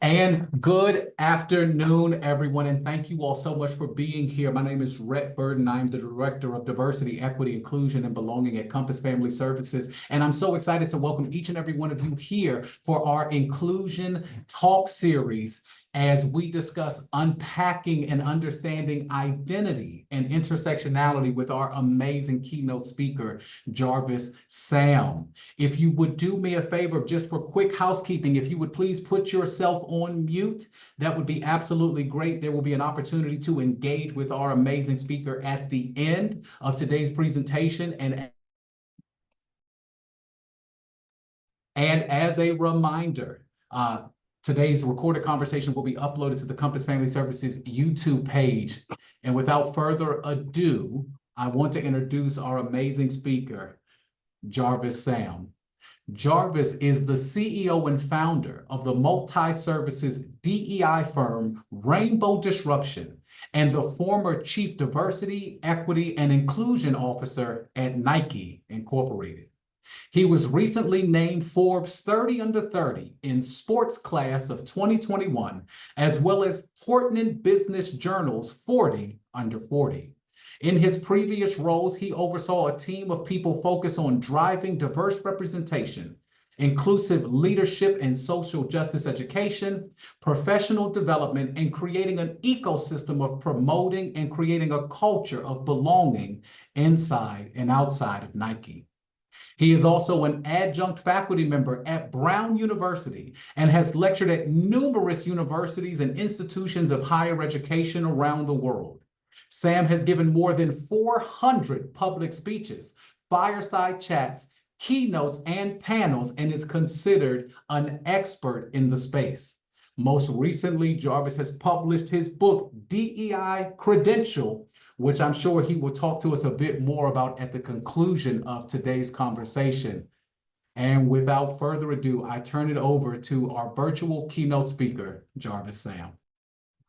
And good afternoon, everyone, and thank you all so much for being here. My name is Rhett Burden. I'm the Director of Diversity, Equity, Inclusion, and Belonging at Compass Family Services, and I'm so excited to welcome each and every one of you here for our Inclusion Talk series as we discuss unpacking and understanding identity and intersectionality with our amazing keynote speaker, Jarvis Sam. If you would do me a favor, just for quick housekeeping, if you would please put yourself on mute, that would be absolutely great. There will be an opportunity to engage with our amazing speaker at the end of today's presentation. And as a reminder, today's recorded conversation will be uploaded to the Compass Family Services YouTube page. And without further ado, I want to introduce our amazing speaker, Jarvis Sam. Jarvis is the CEO and founder of the multi-services DEI firm Rainbow Disruption and the former Chief Diversity, Equity, and Inclusion Officer at Nike Incorporated. He was recently named Forbes 30 Under 30 in sports class of 2021, as well as Portland Business Journal's 40 Under 40. In his previous roles, he oversaw a team of people focused on driving diverse representation, inclusive leadership and social justice education, professional development, and creating an ecosystem of promoting and creating a culture of belonging inside and outside of Nike. He is also an adjunct faculty member at Brown University and has lectured at numerous universities and institutions of higher education around the world. Sam has given more than 400 public speeches, fireside chats, keynotes, and panels, and is considered an expert in the space. Most recently, Jarvis has published his book, DEI Credential, which I'm sure he will talk to us a bit more about at the conclusion of today's conversation. And without further ado, I turn it over to our virtual keynote speaker, Jarvis Sam.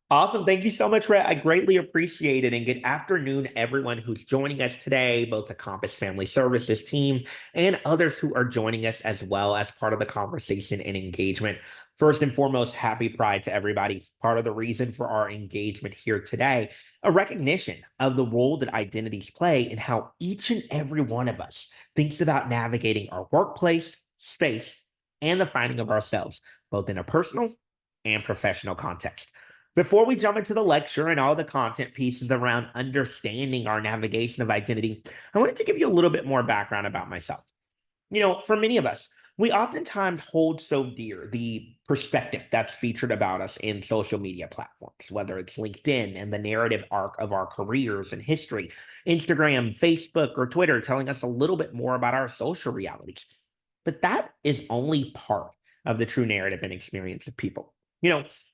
Awesome. Thank you so much, Rhett. I greatly appreciate it. And good afternoon, everyone who's joining us today, both the Compass Family Services team and others who are joining us as well as part of the conversation and engagement. First and foremost, happy Pride to everybody. Part of the reason for our engagement here today, a recognition of the role that identities play and how each and every one of us thinks about navigating our workplace, space, and the finding of ourselves, both in a personal and professional context. Before we jump into the lecture and all the content pieces around understanding our navigation of identity, I wanted to give you a little bit more background about myself. For many of us, we oftentimes hold so dear the perspective that's featured about us in social media platforms, whether it's LinkedIn and the narrative arc of our careers and history, Instagram, Facebook, or Twitter telling us a little bit more about our social realities. But that is only part of the true narrative and experience of people.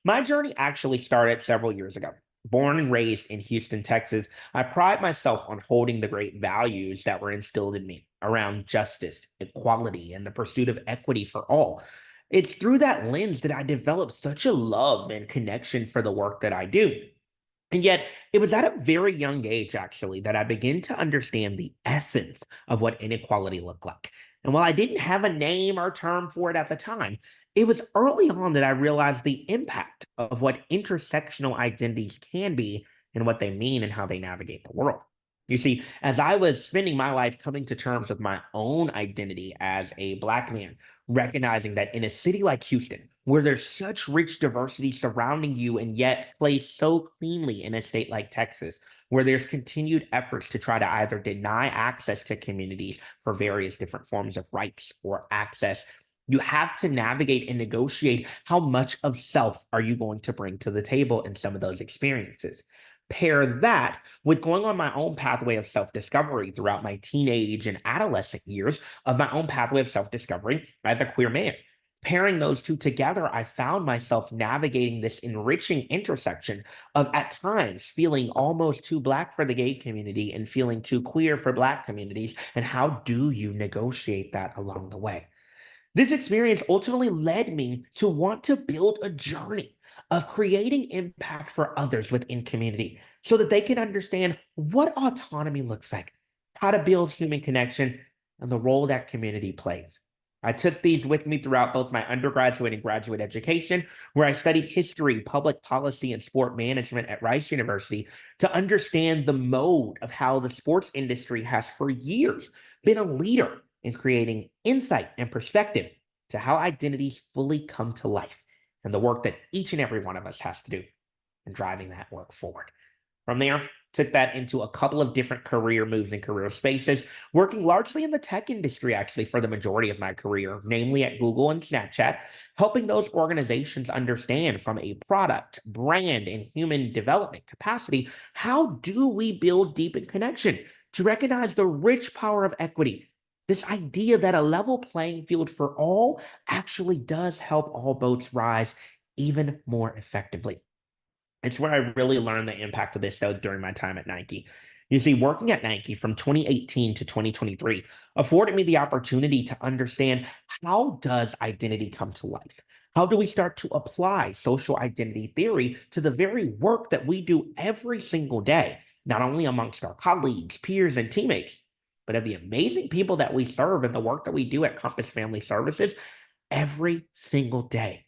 My journey actually started several years ago. Born and raised in Houston, Texas, I pride myself on holding the great values that were instilled in me around justice, equality, and the pursuit of equity for all. It's through that lens that I developed such a love and connection for the work that I do. And yet, it was at a very young age, actually, that I began to understand the essence of what inequality looked like. And while I didn't have a name or term for it at the time, it was early on that I realized the impact of what intersectional identities can be and what they mean and how they navigate the world. You see, as I was spending my life coming to terms with my own identity as a Black man, recognizing that in a city like Houston, where there's such rich diversity surrounding you and yet placed so cleanly in a state like Texas, where there's continued efforts to try to either deny access to communities for various different forms of rights or access, you have to navigate and negotiate how much of self are you going to bring to the table in some of those experiences. Pair that with going on my own pathway of self-discovery throughout my teenage and adolescent years of my own pathway of self-discovery as a queer man. Pairing those two together, I found myself navigating this enriching intersection of at times feeling almost too Black for the gay community and feeling too queer for Black communities. And how do you negotiate that along the way? This experience ultimately led me to want to build a journey of creating impact for others within community so that they can understand what autonomy looks like, how to build human connection, and the role that community plays. I took these with me throughout both my undergraduate and graduate education, where I studied history, public policy, and sport management at Rice University to understand the mode of how the sports industry has for years been a leader in creating insight and perspective to how identities fully come to life and the work that each and every one of us has to do in driving that work forward. From there, took that into a couple of different career moves and career spaces, working largely in the tech industry, actually, for the majority of my career, namely at Google and Snapchat, helping those organizations understand from a product, brand, and human development capacity, how do we build deepened connection to recognize the rich power of equity? This idea that a level playing field for all actually does help all boats rise even more effectively. It's where I really learned the impact of this, though, during my time at Nike. You see, working at Nike from 2018 to 2023 afforded me the opportunity to understand, how does identity come to life? How do we start to apply social identity theory to the very work that we do every single day, not only amongst our colleagues, peers, and teammates, but of the amazing people that we serve and the work that we do at Compass Family Services every single day?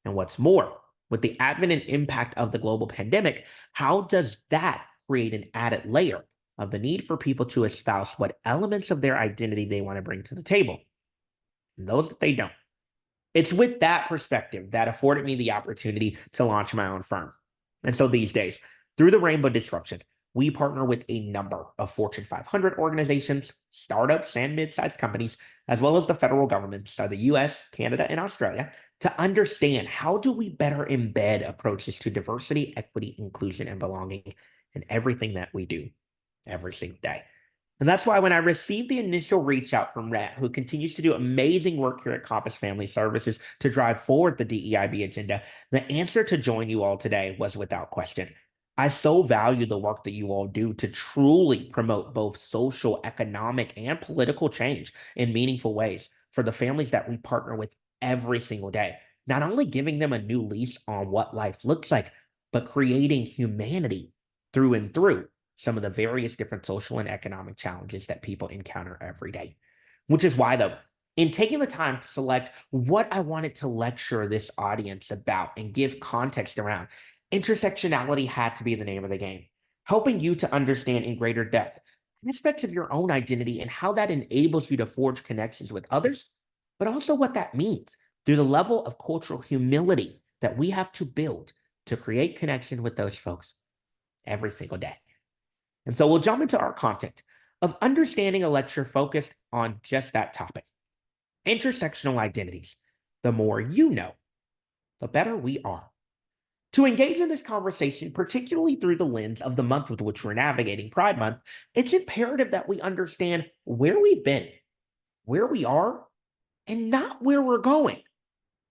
And what's more, with the advent and impact of the global pandemic, how does that create an added layer of the need for people to espouse what elements of their identity they want to bring to the table, and those that they don't? It's with that perspective that afforded me the opportunity to launch my own firm. And so these days, through the Rainbow Disruption, we partner with a number of Fortune 500 organizations, startups, and mid-sized companies, as well as the federal governments of the US, Canada, and Australia, to understand, how do we better embed approaches to diversity, equity, inclusion, and belonging in everything that we do every single day. And that's why when I received the initial reach out from Rhett, who continues to do amazing work here at Compass Family Services to drive forward the DEIB agenda, the answer to join you all today was without question. I so value the work that you all do to truly promote both social, economic, and political change in meaningful ways for the families that we partner with every single day. Not only giving them a new lease on what life looks like, but creating humanity through and through some of the various different social and economic challenges that people encounter every day. Which is why, though, in taking the time to select what I wanted to lecture this audience about and give context around, intersectionality had to be the name of the game, helping you to understand in greater depth aspects of your own identity and how that enables you to forge connections with others, but also what that means through the level of cultural humility that we have to build to create connection with those folks every single day. And so we'll jump into our content of understanding a lecture focused on just that topic: intersectional identities. The more you know, the better we are. To engage in this conversation, particularly through the lens of the month with which we're navigating, Pride Month, it's imperative that we understand where we've been, where we are, and not where we're going,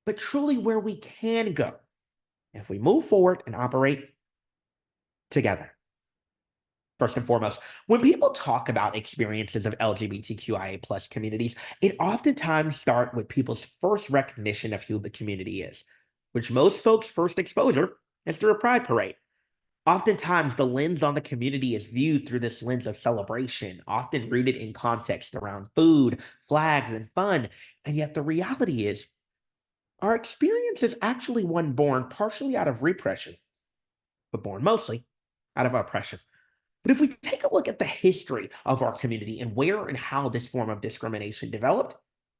but truly where we can go if we move forward and operate together. First and foremost, when people talk about experiences of LGBTQIA plus communities, it oftentimes starts with people's first recognition of who the community is, which most folks' first exposure is through a pride parade. Oftentimes, the lens on the community is viewed through this lens of celebration, often rooted in context around food, flags, and fun. And yet the reality is, our experience is actually one born partially out of repression, but born mostly out of oppression. But if we take a look at the history of our community and where and how this form of discrimination developed,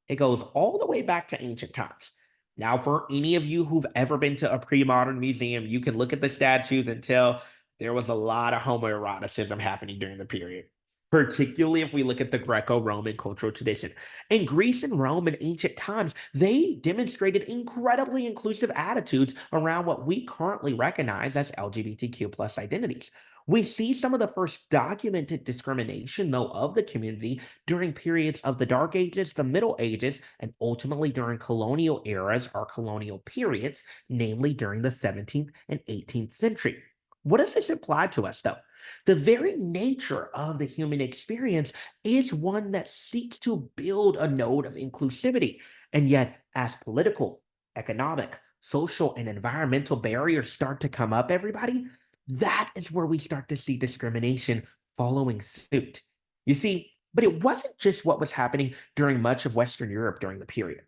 it goes all the way back to ancient times. Now, for any of you who've ever been to a pre-modern museum, you can look at the statues and tell there was a lot of homoeroticism happening during the period, particularly if we look at the Greco-Roman cultural tradition. In Greece and Rome in ancient times, they demonstrated incredibly inclusive attitudes around what we currently recognize as LGBTQ plus identities. We see some of the first documented discrimination, though, of the community during periods of the Dark Ages, the Middle Ages, and ultimately during colonial eras or colonial periods, namely during the 17th and 18th century. What does this imply to us, though? The very nature of the human experience is one that seeks to build a node of inclusivity. And yet, as political, economic, social, and environmental barriers start to come up, everybody, that is where we start to see discrimination following suit. You see, But it wasn't just what was happening during much of Western Europe during the period.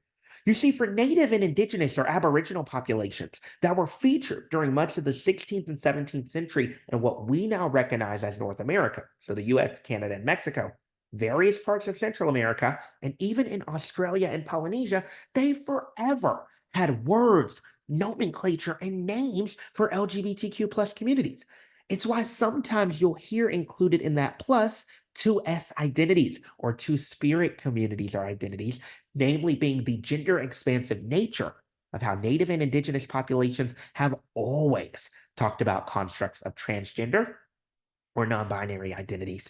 You see, for Native and Indigenous or Aboriginal populations that were featured during much of the 16th and 17th century in what we now recognize as North America, so the US, Canada, and Mexico, various parts of Central America, and even in Australia and Polynesia, they forever had words, nomenclature, and names for LGBTQ plus communities. It's why sometimes you'll hear included in that plus two S identities or two spirit communities or identities, namely being the gender expansive nature of how Native and Indigenous populations have always talked about constructs of transgender or non binary identities.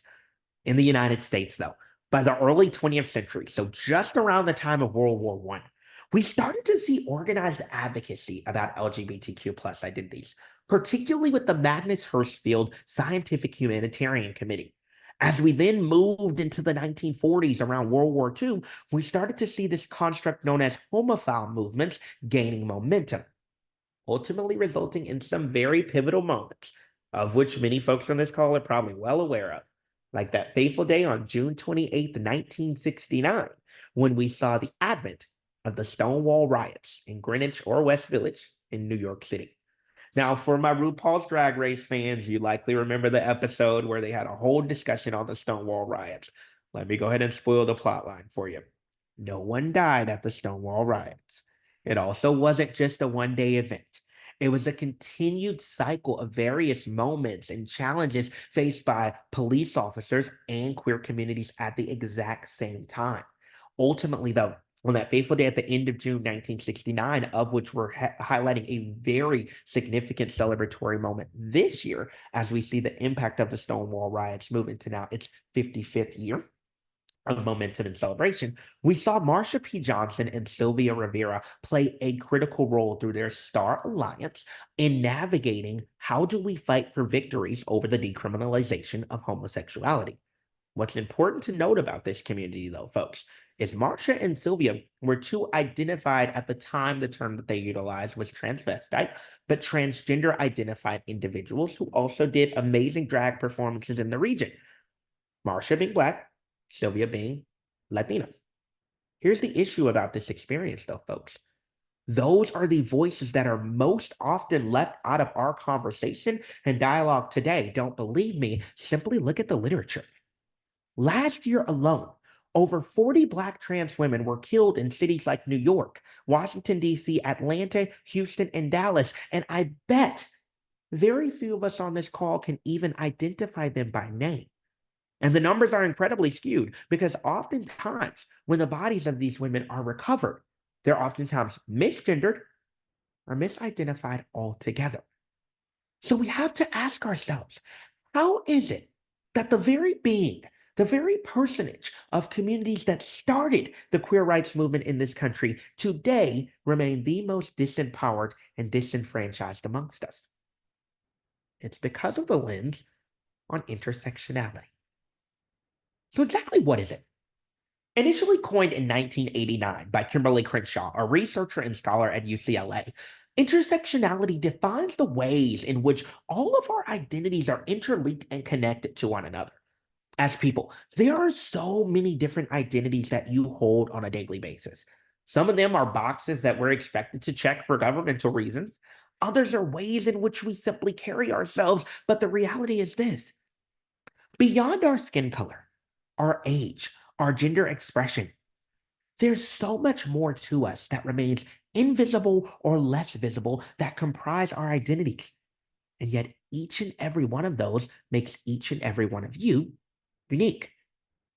In the United States, though, by the early 20th century, so just around the time of World War I, we started to see organized advocacy about LGBTQ plus identities, particularly with the Magnus Hirschfeld Scientific Humanitarian Committee. As we then moved into the 1940s around World War II, we started to see this construct known as homophile movements gaining momentum, ultimately resulting in some very pivotal moments, of which many folks on this call are probably well aware of, like that fateful day on June 28th, 1969, when we saw the advent of the Stonewall riots in Greenwich or West Village in New York City. Now, for my RuPaul's Drag Race fans, you likely remember the episode where they had a whole discussion on the Stonewall riots. Let me go ahead and spoil the plot line for you. No one died at the Stonewall riots. It also wasn't just a one-day event. It was a continued cycle of various moments and challenges faced by police officers and queer communities at the exact same time. Ultimately, though, on that fateful day at the end of June 1969, of which we're highlighting a very significant celebratory moment this year, as we see the impact of the Stonewall riots move into now its 55th year of momentum and celebration, we saw Marsha P. Johnson and Sylvia Rivera play a critical role through their Star Alliance in navigating how do we fight for victories over the decriminalization of homosexuality. What's important to note about this community, though, folks, is Marsha and Sylvia were two identified at the time the term that they utilized was transvestite, but transgender identified individuals who also did amazing drag performances in the region. Marsha being Black, Sylvia being Latina. Here's the issue about this experience, though, folks. Those are the voices that are most often left out of our conversation and dialogue today. Don't believe me? Simply look at the literature. Last year alone, over 40 Black trans women were killed in cities like New York, Washington, D.C., Atlanta, Houston, and Dallas. And I bet very few of us on this call can even identify them by name. And the numbers are incredibly skewed because oftentimes when the bodies of these women are recovered, they're oftentimes misgendered or misidentified altogether. So we have to ask ourselves, how is it that the very being, the very personage of communities that started the queer rights movement in this country today remain the most disempowered and disenfranchised amongst us? It's because of the lens on intersectionality. So exactly what is it? Initially coined in 1989 by Kimberly Crenshaw, a researcher and scholar at UCLA, intersectionality defines the ways in which all of our identities are interlinked and connected to one another. As people, there are so many different identities that you hold on a daily basis. Some of them are boxes that we're expected to check for governmental reasons. Others are ways in which we simply carry ourselves. But the reality is this: beyond our skin color, our age, our gender expression, there's so much more to us that remains invisible or less visible that comprise our identities. And yet each and every one of those makes each and every one of you unique.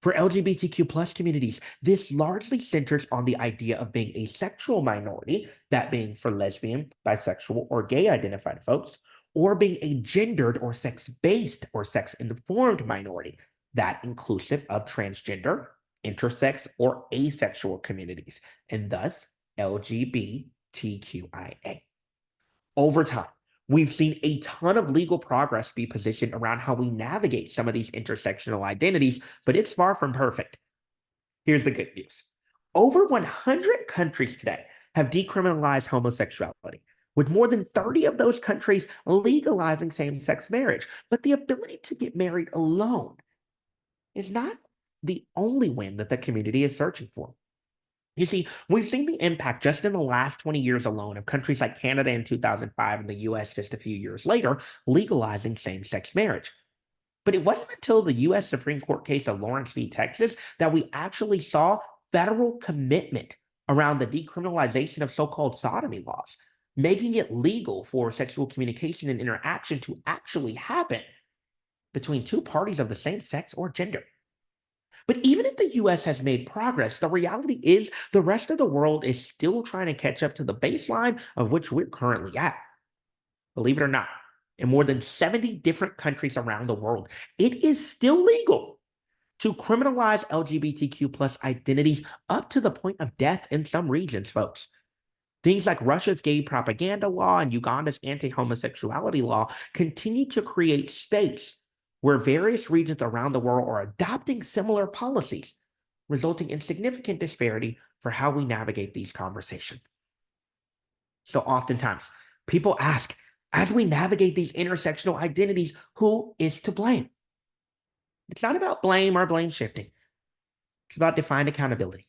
For LGBTQ plus communities, this largely centers on the idea of being a sexual minority, that being for lesbian, bisexual, or gay identified folks, or being a gendered or sex-based or sex-informed minority, that inclusive of transgender, intersex, or asexual communities, and thus LGBTQIA. Over time, we've seen a ton of legal progress be positioned around how we navigate some of these intersectional identities, but it's far from perfect. Here's the good news. Over 100 countries today have decriminalized homosexuality, with more than 30 of those countries legalizing same-sex marriage. But the ability to get married alone is not the only win that the community is searching for. You see, we've seen the impact just in the last 20 years alone of countries like Canada in 2005 and the US just a few years later legalizing same-sex marriage. But it wasn't until the US Supreme Court case of Lawrence v. Texas that we actually saw federal commitment around the decriminalization of so-called sodomy laws, making it legal for sexual communication and interaction to actually happen between two parties of the same sex or gender. But even if the US has made progress, the reality is the rest of the world is still trying to catch up to the baseline of which we're currently at. Believe it or not, in more than 70 different countries around the world, it is still legal to criminalize LGBTQ plus identities up to the point of death in some regions, folks. Things like Russia's gay propaganda law and Uganda's anti-homosexuality law continue to create space where various regions around the world are adopting similar policies, resulting in significant disparity for how we navigate these conversations. So oftentimes, people ask, as we navigate these intersectional identities, who is to blame? It's not about blame or blame shifting. It's about defined accountability.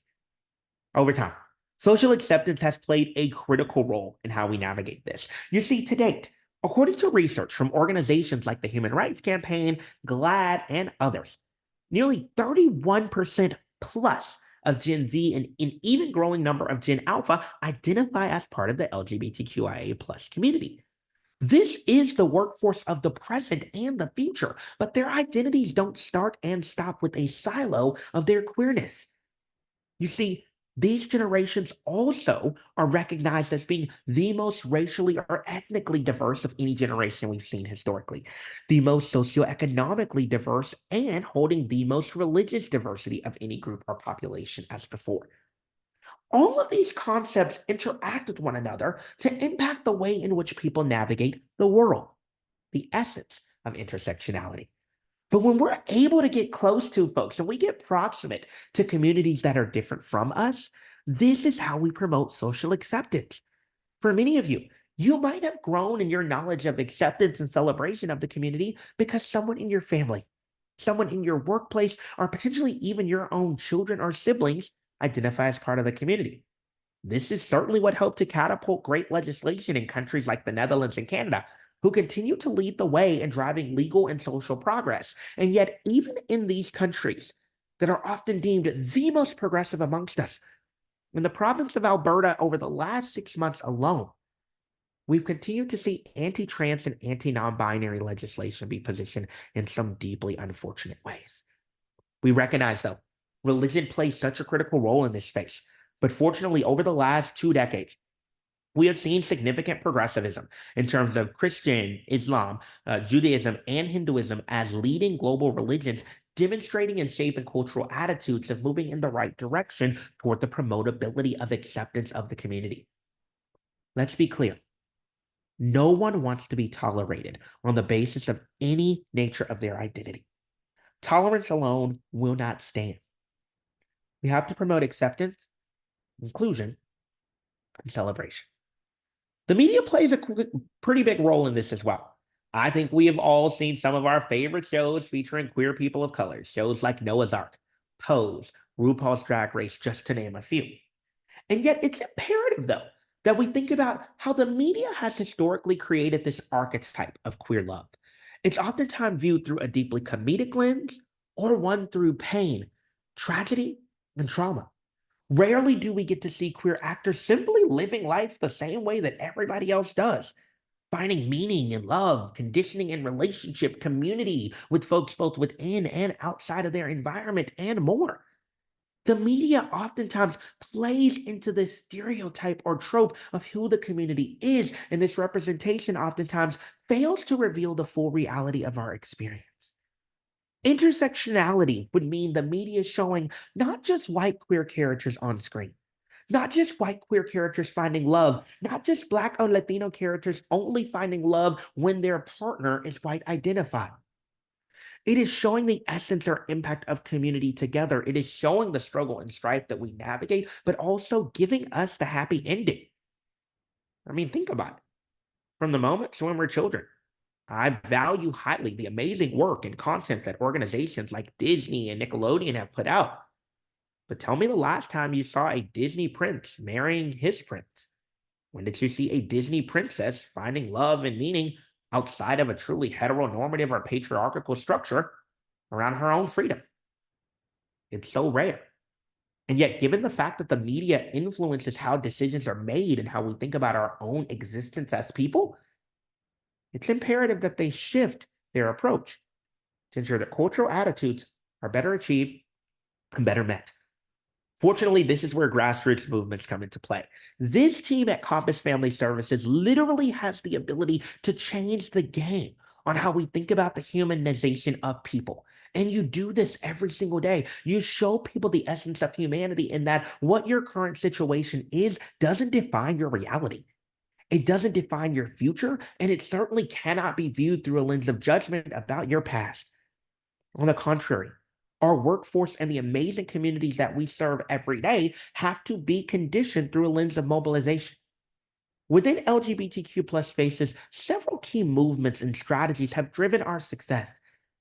Over time, social acceptance has played a critical role in how we navigate this. You see, to date, according to research from organizations like the Human Rights Campaign, GLAAD, and others, nearly 31% plus of Gen Z and an even growing number of Gen Alpha identify as part of the LGBTQIA plus community. This is the workforce of the present and the future, but their identities don't start and stop with a silo of their queerness. You see, these generations also are recognized as being the most racially or ethnically diverse of any generation we've seen historically, the most socioeconomically diverse, and holding the most religious diversity of any group or population as before. All of these concepts interact with one another to impact the way in which people navigate the world, the essence of intersectionality. But when we're able to get close to folks and we get proximate to communities that are different from us, this is how we promote social acceptance. For many of you, you might have grown in your knowledge of acceptance and celebration of the community because someone in your family, someone in your workplace, or potentially even your own children or siblings identify as part of the community. This is certainly what helped to catapult great legislation in countries like the Netherlands and Canada, who continue to lead the way in driving legal and social progress. And yet, even in these countries that are often deemed the most progressive amongst us, in the province of Alberta over the last 6 months alone, we've continued to see anti-trans and anti-non-binary legislation be positioned in some deeply unfortunate ways. We recognize, though, religion plays such a critical role in this space. But fortunately, over the last 2 decades, we have seen significant progressivism in terms of Christian, Islam, Judaism, and Hinduism as leading global religions, demonstrating and shaping cultural attitudes of moving in the right direction toward the promotability of acceptance of the community. Let's be clear. No one wants to be tolerated on the basis of any nature of their identity. Tolerance alone will not stand. We have to promote acceptance, inclusion, and celebration. The media plays a pretty big role in this as well. I think we have all seen some of our favorite shows featuring queer people of color, shows like Noah's Ark, Pose, RuPaul's Drag Race, just to name a few. And yet it's imperative, though, that we think about how the media has historically created this archetype of queer love. It's oftentimes viewed through a deeply comedic lens or one through pain, tragedy, and trauma. Rarely do we get to see queer actors simply living life the same way that everybody else does, finding meaning in love, conditioning in relationship, community with folks both within and outside of their environment, and more. The media oftentimes plays into this stereotype or trope of who the community is, and this representation oftentimes fails to reveal the full reality of our experience. Intersectionality would mean the media showing not just white queer characters on screen, not just white queer characters finding love, not just Black or Latino characters only finding love when their partner is white identified. It is showing the essence or impact of community together. It is showing the struggle and strife that we navigate, but also giving us the happy ending. I mean, think about it. From the moment when we're children, I value highly the amazing work and content that organizations like Disney and Nickelodeon have put out. But tell me the last time you saw a Disney prince marrying his prince. When did you see a Disney princess finding love and meaning outside of a truly heteronormative or patriarchal structure around her own freedom? It's so rare. And yet, given the fact that the media influences how decisions are made and how we think about our own existence as people, it's imperative that they shift their approach to ensure that cultural attitudes are better achieved and better met. Fortunately, this is where grassroots movements come into play. This team at Compass Family Services literally has the ability to change the game on how we think about the humanization of people. And you do this every single day. You show people the essence of humanity in that what your current situation is doesn't define your reality. It doesn't define your future, and it certainly cannot be viewed through a lens of judgment about your past. On the contrary, our workforce and the amazing communities that we serve every day have to be conditioned through a lens of mobilization. Within LGBTQ plus spaces, several key movements and strategies have driven our success.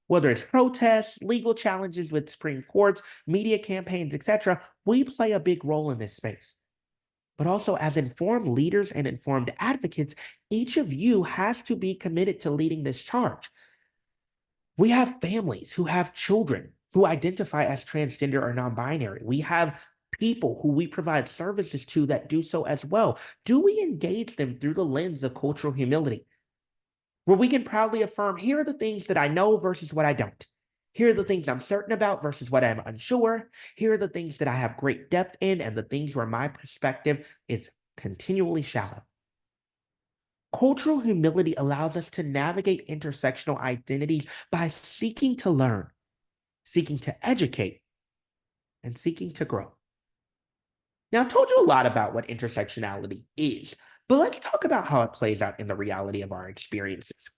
Whether it's protests, legal challenges with Supreme Courts, media campaigns, etc., we play a big role in this space. But also, as informed leaders and informed advocates, each of you has to be committed to leading this charge. We have families who have children who identify as transgender or non-binary. We have people who we provide services to that do so as well. Do we engage them through the lens of cultural humility, where we can proudly affirm, here are the things that I know versus what I don't. Here are the things I'm certain about versus what I'm unsure. Here are the things that I have great depth in and the things where my perspective is continually shallow. Cultural humility allows us to navigate intersectional identities by seeking to learn, seeking to educate, and seeking to grow. Now, I've told you a lot about what intersectionality is, but let's talk about how it plays out in the reality of our experiences.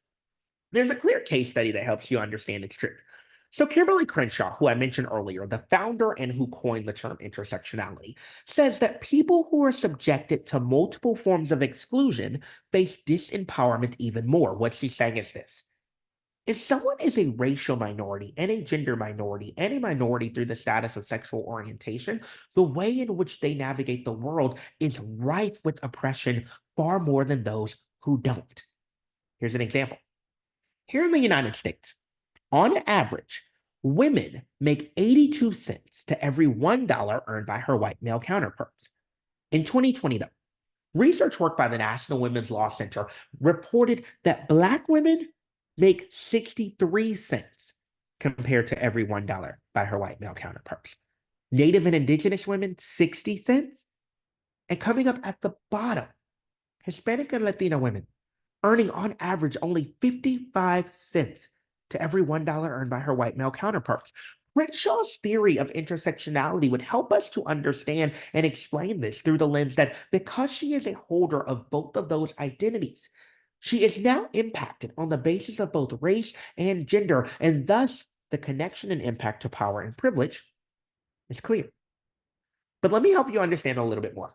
There's a clear case study that helps you understand its truth. So Kimberly Crenshaw, who I mentioned earlier, the founder and who coined the term intersectionality, says that people who are subjected to multiple forms of exclusion face disempowerment even more. What she's saying is this. If someone is a racial minority and a gender minority and a minority through the status of sexual orientation, the way in which they navigate the world is rife with oppression far more than those who don't. Here's an example. Here in the United States, on average, women make 82 cents to every $1 earned by her white male counterparts. In 2020, though, research work by the National Women's Law Center reported that Black women make 63 cents compared to every $1 by her white male counterparts. Native and Indigenous women, 60 cents. And coming up at the bottom, Hispanic and Latina women, earning on average only 55 cents to every $1 earned by her white male counterparts. Crenshaw's theory of intersectionality would help us to understand and explain this through the lens that because she is a holder of both of those identities, she is now impacted on the basis of both race and gender, and thus the connection and impact to power and privilege is clear. But let me help you understand a little bit more.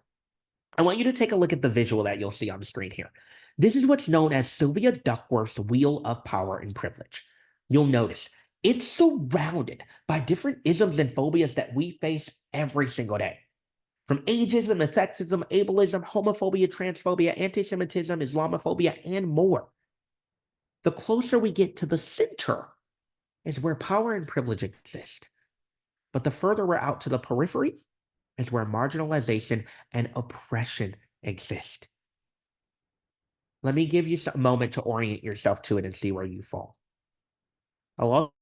I want you to take a look at the visual that you'll see on the screen here. This is what's known as Sylvia Duckworth's Wheel of Power and Privilege. You'll notice it's surrounded by different isms and phobias that we face every single day. From ageism to sexism, ableism, homophobia, transphobia, anti-Semitism, Islamophobia, and more. The closer we get to the center is where power and privilege exist. But the further we're out to the periphery is where marginalization and oppression exist. Let me give you a moment to orient yourself to it and see where you fall. I'll walk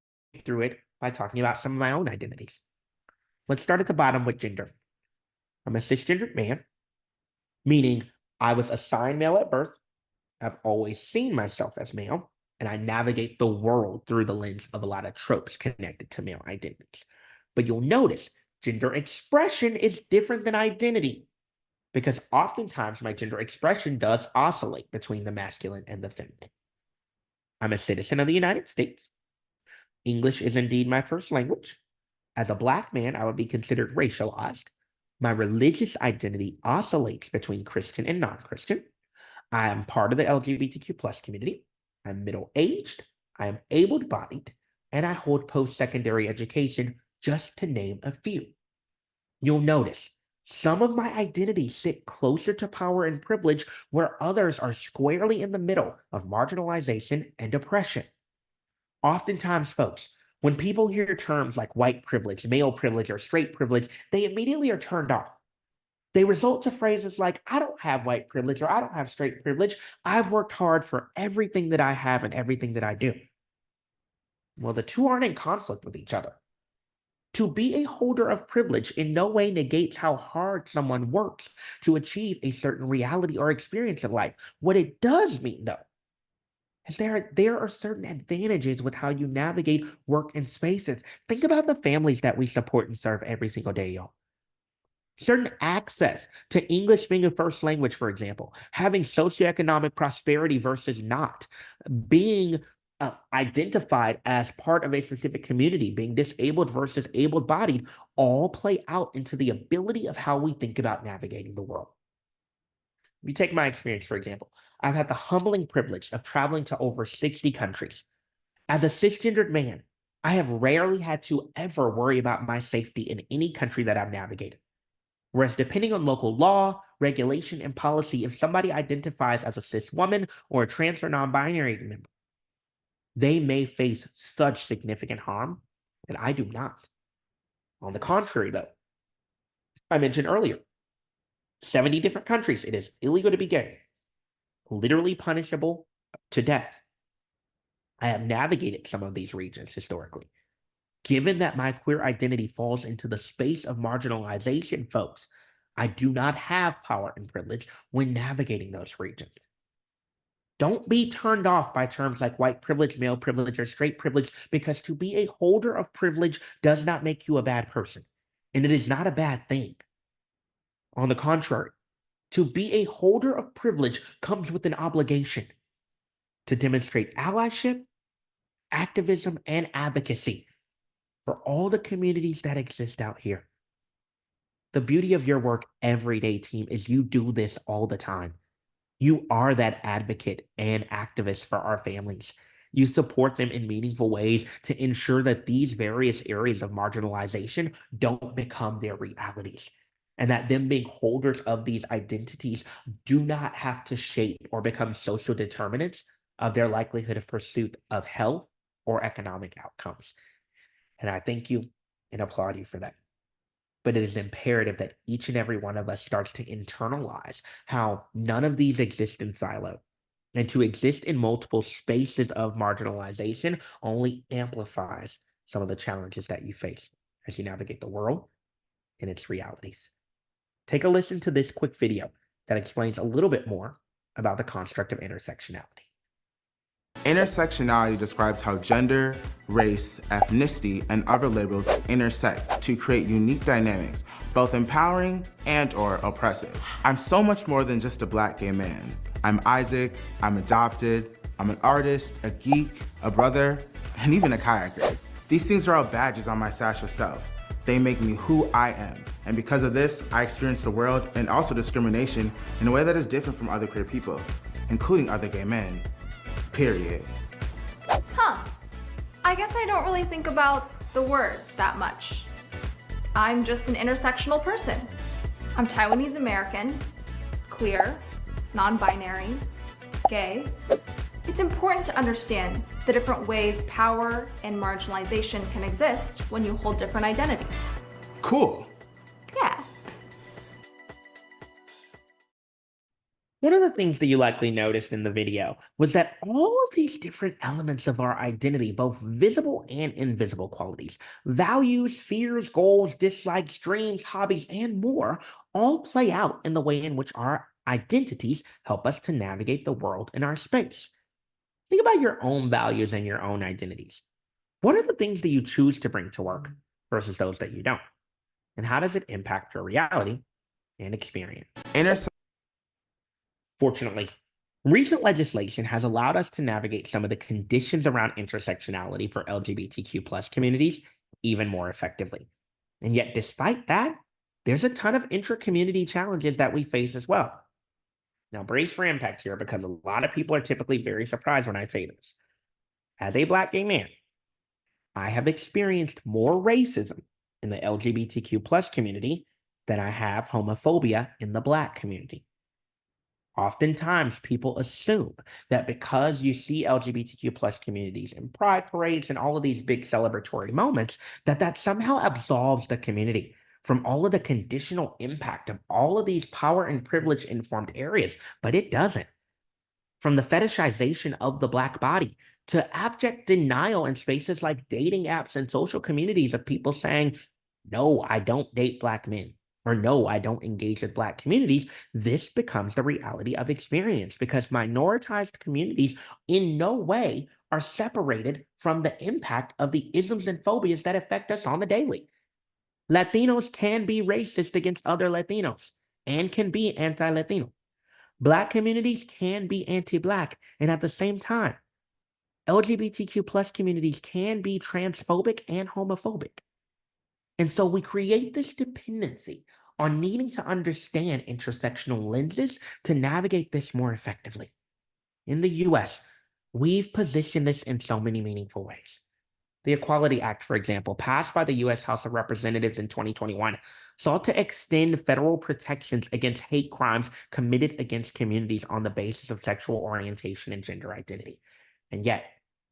through it by talking about some of my own identities. Let's start at the bottom with gender. I'm a cisgendered man, meaning I was assigned male at birth. I've always seen myself as male, and I navigate the world through the lens of a lot of tropes connected to male identities. But you'll notice gender expression is different than identity, because oftentimes my gender expression does oscillate between the masculine and the feminine. I'm a citizen of the United States. English is indeed my first language. As a Black man, I would be considered racialized. My religious identity oscillates between Christian and non-Christian. I am part of the LGBTQ plus community. I'm middle-aged, I am able-bodied, and I hold post-secondary education, just to name a few. You'll notice some of my identities sit closer to power and privilege, where others are squarely in the middle of marginalization and oppression. Oftentimes, folks, when people hear terms like white privilege, male privilege, or straight privilege, they immediately are turned off. They result to phrases like, I don't have white privilege or I don't have straight privilege. I've worked hard for everything that I have and everything that I do. Well, the two aren't in conflict with each other. To be a holder of privilege in no way negates how hard someone works to achieve a certain reality or experience in life. What it does mean, though, is there are certain advantages with how you navigate work and spaces. Think about the families that we support and serve every single day, y'all. Certain access to English being a first language, for example, having socioeconomic prosperity versus not, being identified as part of a specific community, being disabled versus able-bodied, all play out into the ability of how we think about navigating the world. You take my experience, for example. I've had the humbling privilege of traveling to over 60 countries. As a cisgendered man, I have rarely had to ever worry about my safety in any country that I've navigated. Whereas depending on local law, regulation, and policy, if somebody identifies as a cis woman or a trans or non-binary member, they may face such significant harm that I do not. On the contrary, though, I mentioned earlier, 70 different countries, it is illegal to be gay, literally punishable to death. I have navigated some of these regions historically. Given that my queer identity falls into the space of marginalization, folks, I do not have power and privilege when navigating those regions. Don't be turned off by terms like white privilege, male privilege, or straight privilege, because to be a holder of privilege does not make you a bad person, and it is not a bad thing. On the contrary, to be a holder of privilege comes with an obligation to demonstrate allyship, activism, and advocacy for all the communities that exist out here. The beauty of your work every day, team, is you do this all the time. You are that advocate and activist for our families. You support them in meaningful ways to ensure that these various areas of marginalization don't become their realities, and that them being holders of these identities do not have to shape or become social determinants of their likelihood of pursuit of health or economic outcomes. And I thank you and applaud you for that. But it is imperative that each and every one of us starts to internalize how none of these exist in silo. And to exist in multiple spaces of marginalization only amplifies some of the challenges that you face as you navigate the world and its realities. Take a listen to this quick video that explains a little bit more about the construct of intersectionality. Intersectionality describes how gender, race, ethnicity, and other labels intersect to create unique dynamics, both empowering and/or oppressive. I'm so much more than just a Black gay man. I'm Isaac, I'm adopted, I'm an artist, a geek, a brother, and even a kayaker. These things are all badges on my satchel self. They make me who I am. And because of this, I experience the world and also discrimination in a way that is different from other queer people, including other gay men. Period. Huh. I guess I don't really think about the word that much. I'm just an intersectional person. I'm Taiwanese American, queer, non-binary, gay. It's important to understand the different ways power and marginalization can exist when you hold different identities. Cool. Yeah. One of the things that you likely noticed in the video was that all of these different elements of our identity, both visible and invisible qualities, values, fears, goals, dislikes, dreams, hobbies, and more, all play out in the way in which our identities help us to navigate the world in our space. Think about your own values and your own identities. What are the things that you choose to bring to work versus those that you don't? And how does it impact your reality and experience? Fortunately, recent legislation has allowed us to navigate some of the conditions around intersectionality for LGBTQ plus communities even more effectively. And yet, despite that, there's a ton of intra-community challenges that we face as well. Now, brace for impact here because a lot of people are typically very surprised when I say this. As a Black gay man, I have experienced more racism in the LGBTQ plus community than I have homophobia in the Black community. Oftentimes, people assume that because you see LGBTQ plus communities in pride parades and all of these big celebratory moments, that somehow absolves the community from all of the conditional impact of all of these power and privilege informed areas, but it doesn't. From the fetishization of the Black body to abject denial in spaces like dating apps and social communities of people saying, no, I don't date Black men, or no, I don't engage with Black communities, this becomes the reality of experience because minoritized communities in no way are separated from the impact of the isms and phobias that affect us on the daily. Latinos can be racist against other Latinos and can be anti-Latino. Black communities can be anti-Black, and at the same time, LGBTQ plus communities can be transphobic and homophobic. And so we create this dependency on needing to understand intersectional lenses to navigate this more effectively. In the US, we've positioned this in so many meaningful ways. The Equality Act, for example, passed by the US House of Representatives in 2021, sought to extend federal protections against hate crimes committed against communities on the basis of sexual orientation and gender identity. And yet,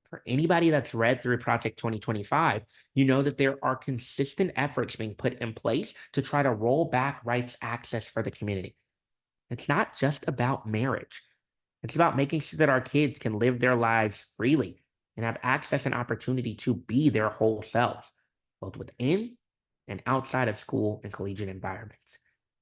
for anybody that's read through Project 2025, you know that there are consistent efforts being put in place to try to roll back rights access for the community. It's not just about marriage. It's about making sure that our kids can live their lives freely and have access and opportunity to be their whole selves, both within and outside of school and collegiate environments.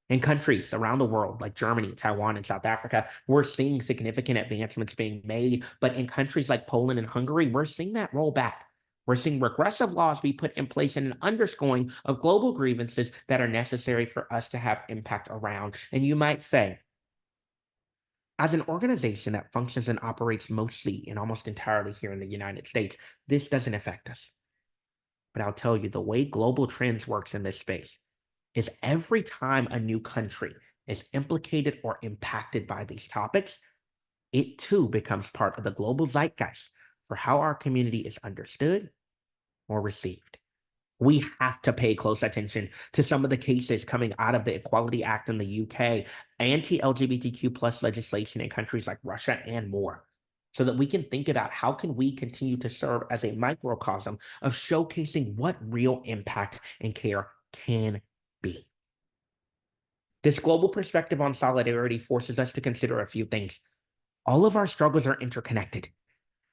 In countries around the world, like Germany, Taiwan, and South Africa, we're seeing significant advancements being made. But in countries like Poland and Hungary, we're seeing that roll back. We're seeing regressive laws be put in place and an underscoring of global grievances that are necessary for us to have impact around. And you might say, as an organization that functions and operates mostly and almost entirely here in the United States, this doesn't affect us. But I'll tell you, the way global trends works in this space is every time a new country is implicated or impacted by these topics, it too becomes part of the global zeitgeist for how our community is understood or received. We have to pay close attention to some of the cases coming out of the Equality Act in the UK, anti-LGBTQ plus legislation in countries like Russia and more, so that we can think about how can we continue to serve as a microcosm of showcasing what real impact and care can be. This global perspective on solidarity forces us to consider a few things. All of our struggles are interconnected.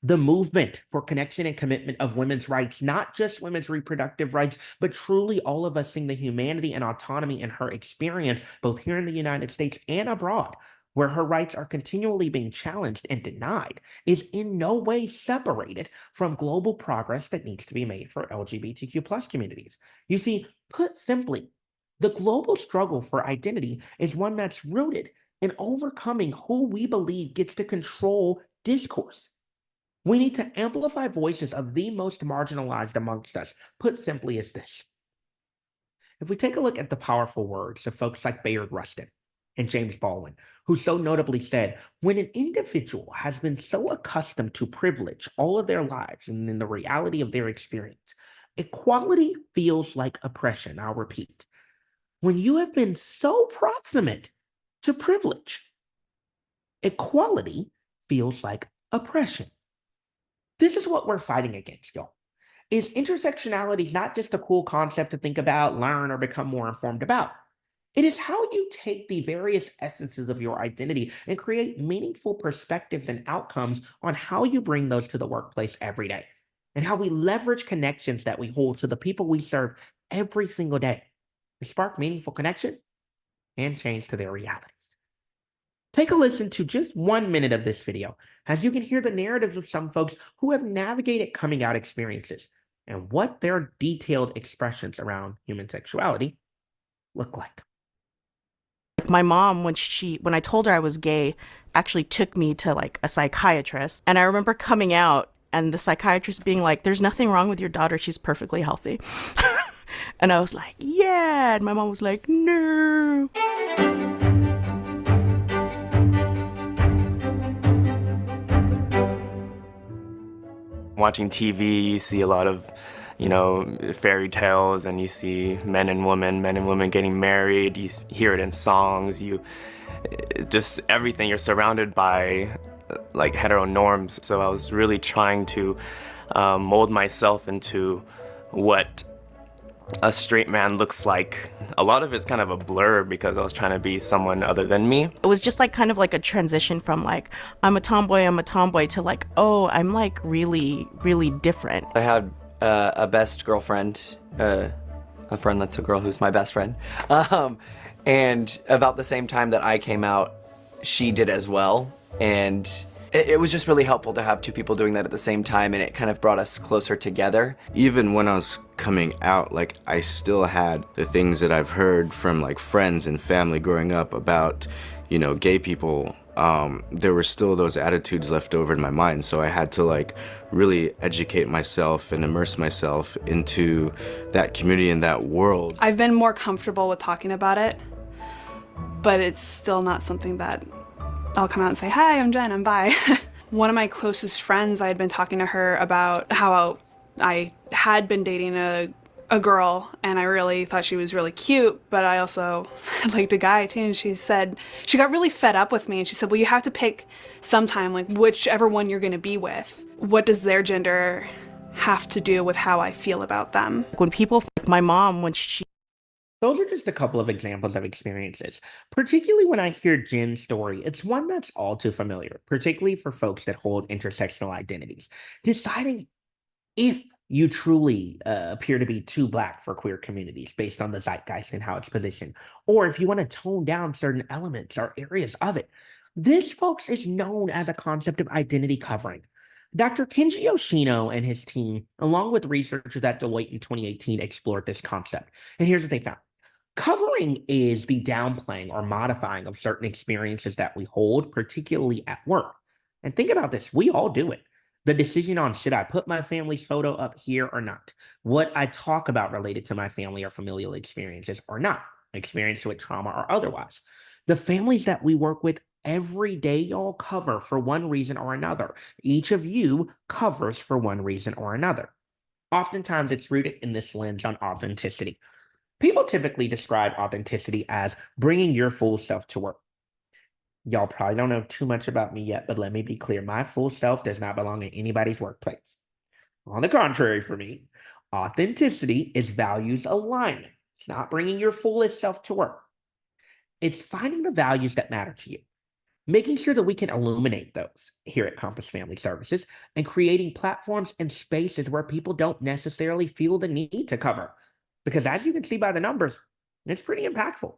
The movement for connection and commitment of women's rights, not just women's reproductive rights, but truly all of us seeing the humanity and autonomy in her experience, both here in the United States and abroad, where her rights are continually being challenged and denied, is in no way separated from global progress that needs to be made for LGBTQ plus communities. You see, put simply, the global struggle for identity is one that's rooted in overcoming who we believe gets to control discourse. We need to amplify voices of the most marginalized amongst us, put simply as this. If we take a look at the powerful words of folks like Bayard Rustin and James Baldwin, who so notably said, when an individual has been so accustomed to privilege all of their lives and in the reality of their experience, equality feels like oppression. I'll repeat. When you have been so proximate to privilege, equality feels like oppression. This is what we're fighting against, y'all. Is intersectionality is not just a cool concept to think about, learn, or become more informed about. It is how you take the various essences of your identity and create meaningful perspectives and outcomes on how you bring those to the workplace every day, and how we leverage connections that we hold to the people we serve every single day to spark meaningful connection and change to their realities. Take a listen to just 1 minute of this video, as you can hear the narratives of some folks who have navigated coming out experiences and what their detailed expressions around human sexuality look like. My mom, when I told her I was gay, actually took me to like a psychiatrist. And I remember coming out and the psychiatrist being like, there's nothing wrong with your daughter. She's perfectly healthy. And I was like, yeah. And my mom was like, no. Watching TV, you see a lot of, fairy tales, and you see men and women getting married. You hear it in songs. Just everything. You're surrounded by like hetero norms. So I was really trying to mold myself into what a straight man looks like. A lot of it's kind of a blur because I was trying to be someone other than me. It was just like kind of like a transition from like, I'm a tomboy to like, oh, I'm like really, really different. I had a best girlfriend, a friend that's a girl who's my best friend. And about the same time that I came out, she did as well. And it was just really helpful to have two people doing that at the same time, and it kind of brought us closer together. Even when I was coming out, like, I still had the things that I've heard from like friends and family growing up about, gay people. There were still those attitudes left over in my mind, so I had to like really educate myself and immerse myself into that community and that world. I've been more comfortable with talking about it, but it's still not something that I'll come out and say, hi, I'm Jen, I'm bi. One of my closest friends, I had been talking to her about how I had been dating a girl, and I really thought she was really cute, but I also liked a guy too, and she said, she got really fed up with me, and she said, well, you have to pick sometime, like whichever one you're gonna be with. What does their gender have to do with how I feel about them? When people, like my mom, when she Those are just a couple of examples of experiences. Particularly when I hear Jen's story, it's one that's all too familiar, particularly for folks that hold intersectional identities. Deciding if you truly appear to be too Black for queer communities based on the zeitgeist and how it's positioned, or if you want to tone down certain elements or areas of it. This, folks, is known as a concept of identity covering. Dr. Kenji Yoshino and his team, along with researchers at Deloitte in 2018, explored this concept. And here's what they found. Covering is the downplaying or modifying of certain experiences that we hold, particularly at work. And think about this, we all do it. The decision on should I put my family's photo up here or not, what I talk about related to my family or familial experiences or not, experience with trauma or otherwise. The families that we work with every day, y'all, cover for one reason or another. Each of you covers for one reason or another. Oftentimes it's rooted in this lens on authenticity. People typically describe authenticity as bringing your full self to work. Y'all probably don't know too much about me yet, but let me be clear. My full self does not belong in anybody's workplace. On the contrary, for me, authenticity is values alignment. It's not bringing your fullest self to work. It's finding the values that matter to you, making sure that we can illuminate those here at Compass Family Services, and creating platforms and spaces where people don't necessarily feel the need to cover. Because as you can see by the numbers, it's pretty impactful.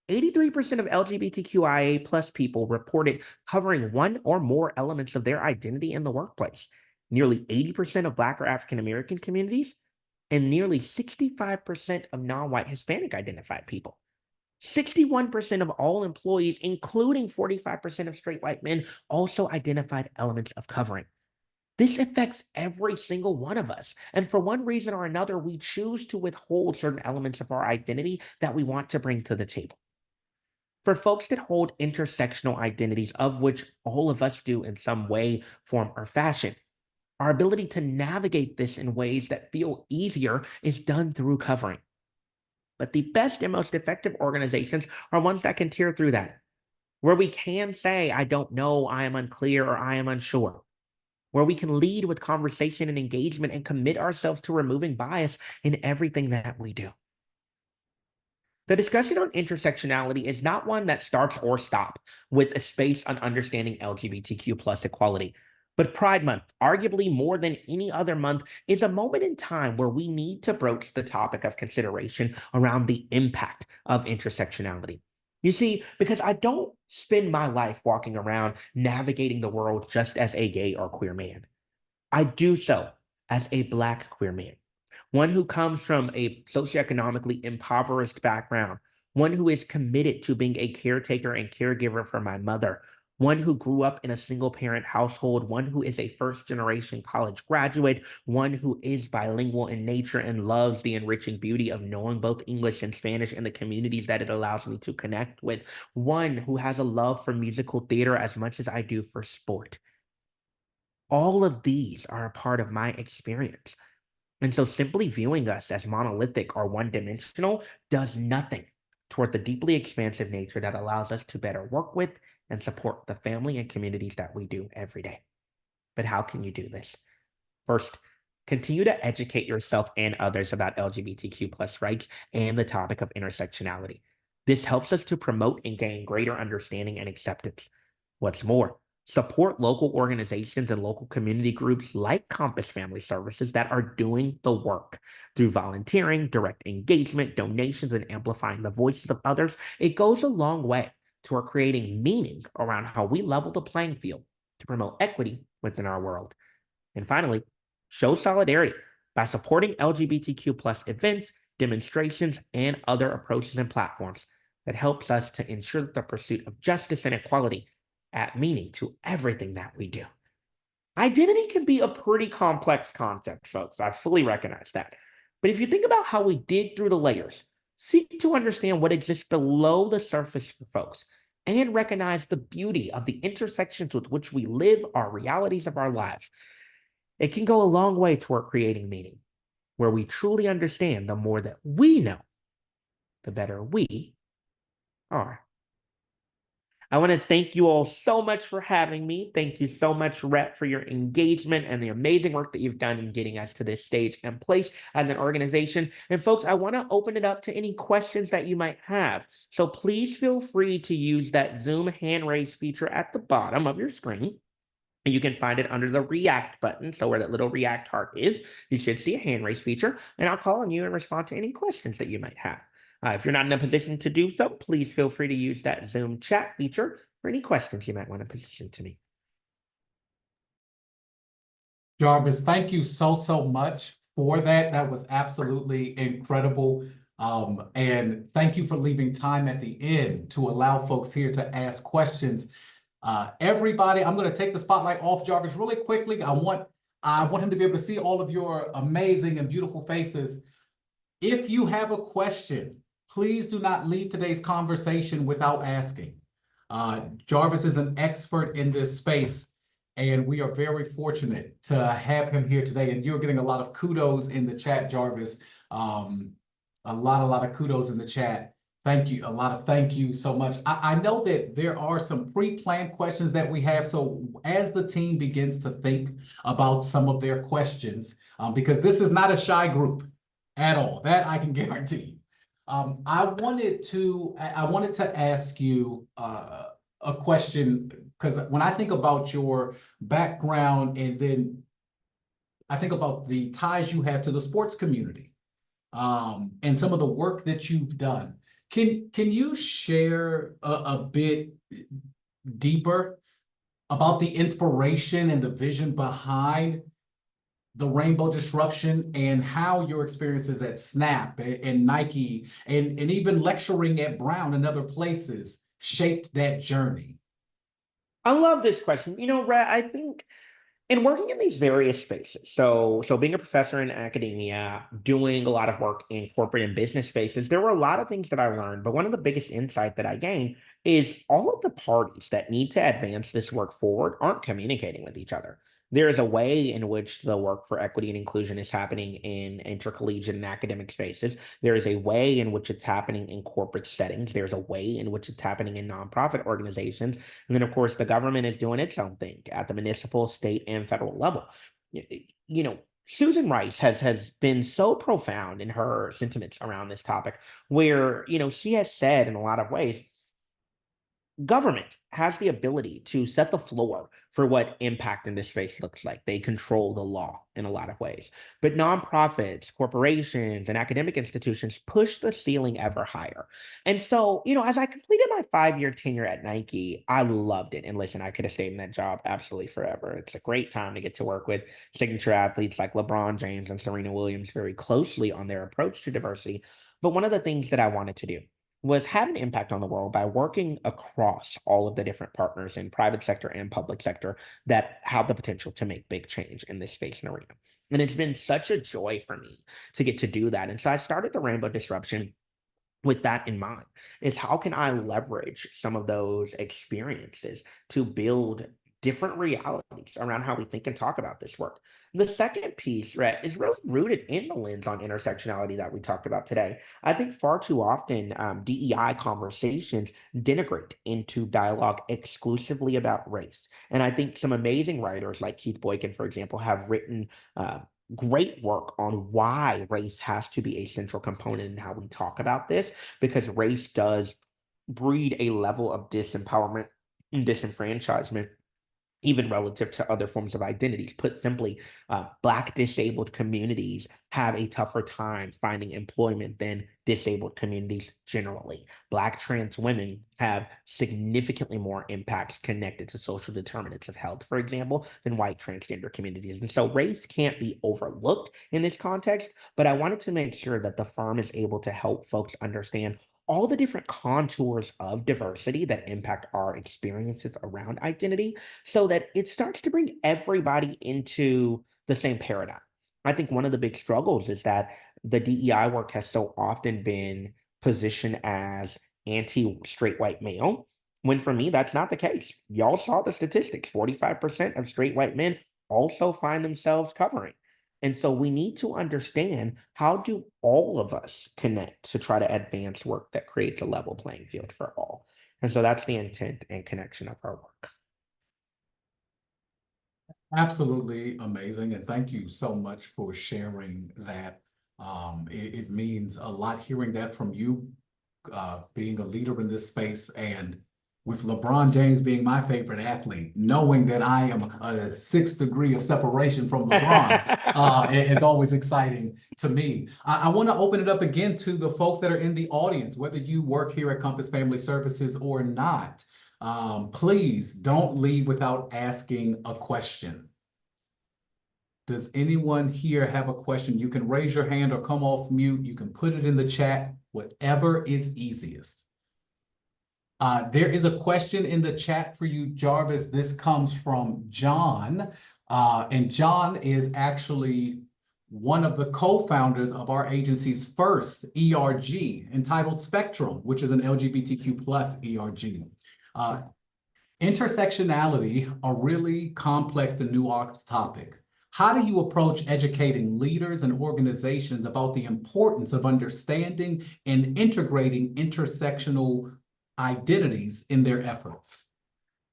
83% of LGBTQIA plus people reported covering one or more elements of their identity in the workplace. Nearly 80% of Black or African American communities, and nearly 65% of non-white Hispanic identified people. 61% of all employees, including 45% of straight white men, also identified elements of covering. This affects every single one of us. And for one reason or another, we choose to withhold certain elements of our identity that we want to bring to the table. For folks that hold intersectional identities, of which all of us do in some way, form, or fashion, our ability to navigate this in ways that feel easier is done through covering. But the best and most effective organizations are ones that can tear through that, where we can say, I don't know, I am unclear, or I am unsure, where we can lead with conversation and engagement and commit ourselves to removing bias in everything that we do. The discussion on intersectionality is not one that starts or stops with a space on understanding LGBTQ plus equality. But Pride Month, arguably more than any other month, is a moment in time where we need to broach the topic of consideration around the impact of intersectionality. You see, because I don't spend my life walking around navigating the world just as a gay or queer man. I do so as a Black queer man, one who comes from a socioeconomically impoverished background, one who is committed to being a caretaker and caregiver for my mother, one who grew up in a single-parent household, one who is a first-generation college graduate, one who is bilingual in nature and loves the enriching beauty of knowing both English and Spanish and the communities that it allows me to connect with, one who has a love for musical theater as much as I do for sport. All of these are a part of my experience. And so simply viewing us as monolithic or one-dimensional does nothing toward the deeply expansive nature that allows us to better work with and support the family and communities that we do every day. But how can you do this? First, continue to educate yourself and others about LGBTQ plus rights and the topic of intersectionality. This helps us to promote and gain greater understanding and acceptance. What's more, support local organizations and local community groups like Compass Family Services that are doing the work. Through volunteering, direct engagement, donations, and amplifying the voices of others, it goes a long way toward creating meaning around how we level the playing field to promote equity within our world. And finally, show solidarity by supporting LGBTQ plus events, demonstrations, and other approaches and platforms that helps us to ensure that the pursuit of justice and equality add meaning to everything that we do. Identity can be a pretty complex concept, folks. I fully recognize that. But if you think about how we dig through the layers, seek to understand what exists below the surface for folks, and recognize the beauty of the intersections with which we live our realities of our lives, it can go a long way toward creating meaning, where we truly understand the more that we know, the better we are. I want to thank you all so much for having me. Thank you so much, Rhett, for your engagement and the amazing work that you've done in getting us to this stage and place as an organization. And folks, I want to open it up to any questions that you might have. So please feel free to use that Zoom hand raise feature at the bottom of your screen. And you can find it under the React button. So where that little React heart is, you should see a hand raise feature, and I'll call on you and respond to any questions that you might have. If you're not in a position to do so, please feel free to use that Zoom chat feature for any questions you might want to position to me. Jarvis, thank you so much for that. That was absolutely incredible. And thank you for leaving time at the end to allow folks here to ask questions. Everybody, I'm going to take the spotlight off Jarvis really quickly. I want him to be able to see all of your amazing and beautiful faces. If you have a question, please do not leave today's conversation without asking. Jarvis is an expert in this space, and we are very fortunate to have him here today. And you're getting a lot of kudos in the chat, Jarvis. A lot of kudos in the chat. Thank you. Thank you so much. I know that there are some pre-planned questions that we have. So as the team begins to think about some of their questions, because this is not a shy group at all, that I can guarantee. I wanted to ask you a question, because when I think about your background, and then I think about the ties you have to the sports community, and some of the work that you've done. Can you share a bit deeper about the inspiration and the vision behind the Rainbow Disruption, and how your experiences at Snap and Nike and even lecturing at Brown and other places shaped that journey? I love this question. You know, Rhett, I think in working in these various spaces, so being a professor in academia, doing a lot of work in corporate and business spaces, there were a lot of things that I learned. But one of the biggest insight that I gained is all of the parties that need to advance this work forward aren't communicating with each other. There is a way in which the work for equity and inclusion is happening in intercollegiate and academic spaces. There is a way in which it's happening in corporate settings. There's a way in which it's happening in nonprofit organizations. And then, of course, the government is doing its own thing at the municipal, state, and federal level. You know, Susan Rice has been so profound in her sentiments around this topic, where, she has said in a lot of ways, government has the ability to set the floor for what impact in this space looks like. They control the law in a lot of ways. But nonprofits, corporations, and academic institutions push the ceiling ever higher. And so, as I completed my 5-year tenure at Nike, I loved it. And listen, I could have stayed in that job absolutely forever. It's a great time to get to work with signature athletes like LeBron James and Serena Williams very closely on their approach to diversity. But one of the things that I wanted to do was have an impact on the world by working across all of the different partners in private sector and public sector that have the potential to make big change in this space and arena. And it's been such a joy for me to get to do that. And so I started the Rainbow Disruption with that in mind, is how can I leverage some of those experiences to build different realities around how we think and talk about this work. The second piece, right, is really rooted in the lens on intersectionality that we talked about today. I think far too often DEI conversations denigrate into dialogue exclusively about race. And I think some amazing writers like Keith Boykin, for example, have written great work on why race has to be a central component in how we talk about this, because race does breed a level of disempowerment and disenfranchisement even relative to other forms of identities. Put simply, Black disabled communities have a tougher time finding employment than disabled communities generally. Black trans women have significantly more impacts connected to social determinants of health, for example, than white transgender communities. And so race can't be overlooked in this context, but I wanted to make sure that the firm is able to help folks understand all the different contours of diversity that impact our experiences around identity so that it starts to bring everybody into the same paradigm. I think one of the big struggles is that the DEI work has so often been positioned as anti straight white male, when for me, that's not the case. Y'all saw the statistics 45% of straight white men also find themselves covering. And so we need to understand, how do all of us connect to try to advance work that creates a level playing field for all? And so that's the intent and connection of our work. Absolutely amazing. And thank you so much for sharing that. It means a lot hearing that from you, being a leader in this space, and with LeBron James being my favorite athlete, knowing that I am a 6th degree of separation from LeBron is always exciting to me. I want to open it up again to the folks that are in the audience, whether you work here at Compass Family Services or not. Please don't leave without asking a question. Does anyone here have a question? You can raise your hand or come off mute. You can put it in the chat, whatever is easiest. There is a question in the chat for you, Jarvis. This comes from John. And John is actually one of the co-founders of our agency's first ERG, entitled Spectrum, which is an LGBTQ plus ERG. Intersectionality, a really complex and nuanced topic. How do you approach educating leaders and organizations about the importance of understanding and integrating intersectional identities in their efforts?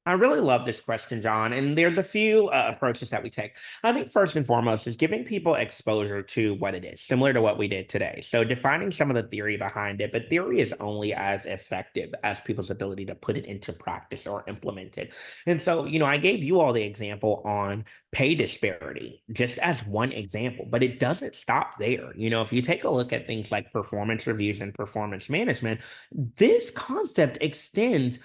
I really love this question, John. And there's a few approaches that we take. I think first and foremost is giving people exposure to what it is, similar to what we did today. So defining some of the theory behind it, but theory is only as effective as people's ability to put it into practice or implement it. And so, I gave you all the example on pay disparity, just as one example, but it doesn't stop there. If you take a look at things like performance reviews and performance management, this concept extends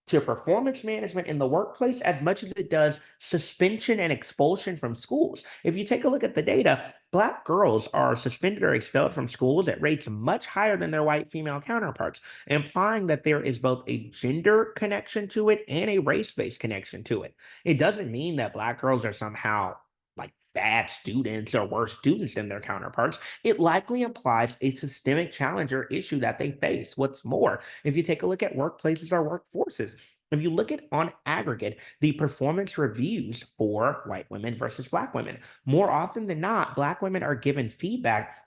to performance management in the workplace as much as it does suspension and expulsion from schools. If you take a look at the data, Black girls are suspended or expelled from schools at rates much higher than their white female counterparts, implying that there is both a gender connection to it and a race-based connection to it. It doesn't mean that Black girls are somehow like bad students or worse students than their counterparts. It likely implies a systemic challenge or issue that they face. What's more, if you take a look at workplaces or workforces, if you look at on aggregate the performance reviews for white women versus Black women, more often than not, Black women are given feedback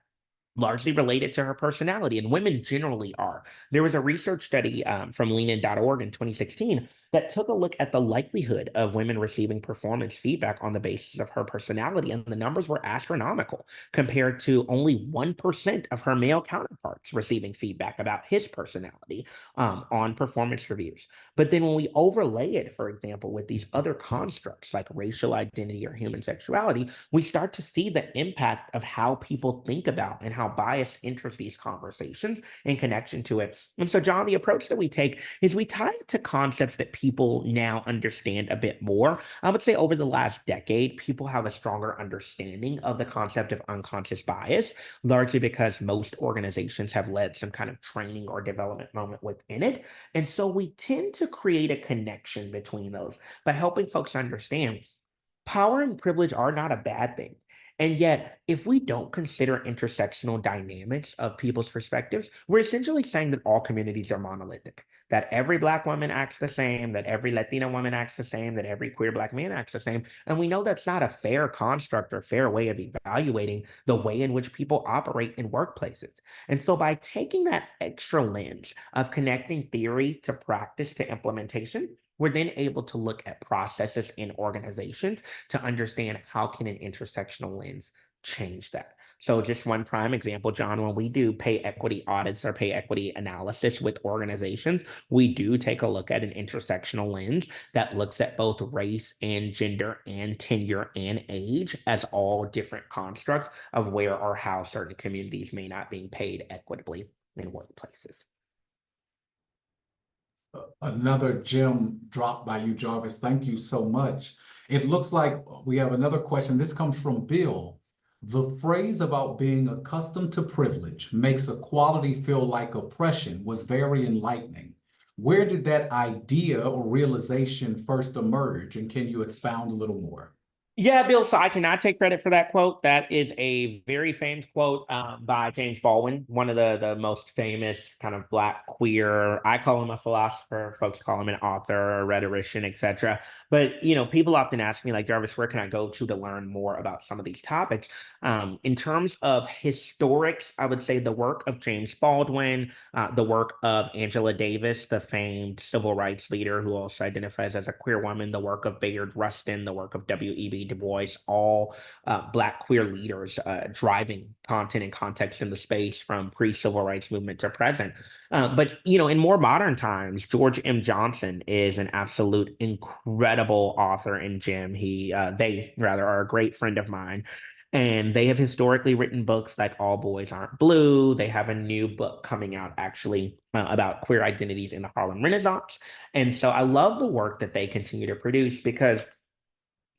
largely related to her personality, and women generally are. There was a research study from leanin.org in 2016 that took a look at the likelihood of women receiving performance feedback on the basis of her personality, and the numbers were astronomical compared to only 1% of her male counterparts receiving feedback about his personality on performance reviews. But then when we overlay it, for example, with these other constructs like racial identity or human sexuality, we start to see the impact of how people think about and how bias enters these conversations in connection to it. And so, John, the approach that we take is we tie it to concepts that people now understand a bit more. I would say over the last decade, people have a stronger understanding of the concept of unconscious bias, largely because most organizations have led some kind of training or development moment within it. And so we tend to create a connection between those by helping folks understand power and privilege are not a bad thing. And yet, if we don't consider intersectional dynamics of people's perspectives, we're essentially saying that all communities are monolithic. that every Black woman acts the same, that every Latina woman acts the same, that every queer Black man acts the same. And we know that's not a fair construct or fair way of evaluating the way in which people operate in workplaces. And so by taking that extra lens of connecting theory to practice to implementation, we're then able to look at processes in organizations to understand how can an intersectional lens change that. So just one prime example, John, when we do pay equity audits or pay equity analysis with organizations, we do take a look at an intersectional lens that looks at both race and gender and tenure and age as all different constructs of where or how certain communities may not being paid equitably in workplaces. Another gem dropped by you, Jarvis. Thank you so much. It looks like we have another question. This comes from Bill. The phrase about being accustomed to privilege makes equality feel like oppression was very enlightening. Where did that idea or realization first emerge? And can you expound a little more? Yeah, Bill, so I cannot take credit for that quote. That is a very famous quote by James Baldwin, one of the most famous kind of Black queer, I call him a philosopher, folks call him an author, a rhetorician, etc. But, people often ask me, like, Jarvis, where can I go to learn more about some of these topics? In terms of historics, I would say the work of James Baldwin, the work of Angela Davis, the famed civil rights leader who also identifies as a queer woman, the work of Bayard Rustin, the work of W.E.B. Du Bois, all Black queer leaders driving content and context in the space from pre-civil rights movement to present. But in more modern times, George M. Johnson is an absolute incredible author and gem. They rather are a great friend of mine. And they have historically written books like All Boys Aren't Blue. They have a new book coming out actually about queer identities in the Harlem Renaissance. And so I love the work that they continue to produce because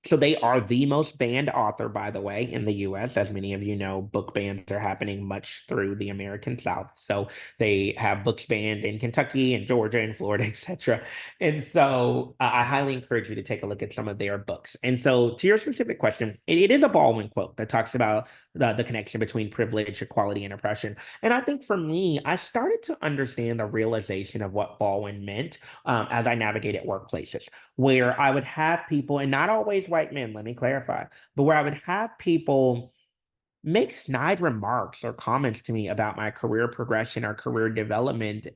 they are the most banned author, by the way, in the US. As many of you know, book bans are happening much through the American South. So they have books banned in Kentucky and Georgia and Florida, etc. And so I highly encourage you to take a look at some of their books. And so to your specific question, it is a Baldwin quote that talks about the connection between privilege, equality, and oppression. And I think for me, I started to understand the realization of what Baldwin meant as I navigated workplaces, where I would have people, and not always white men, let me clarify, but where I would have people make snide remarks or comments to me about my career progression or career development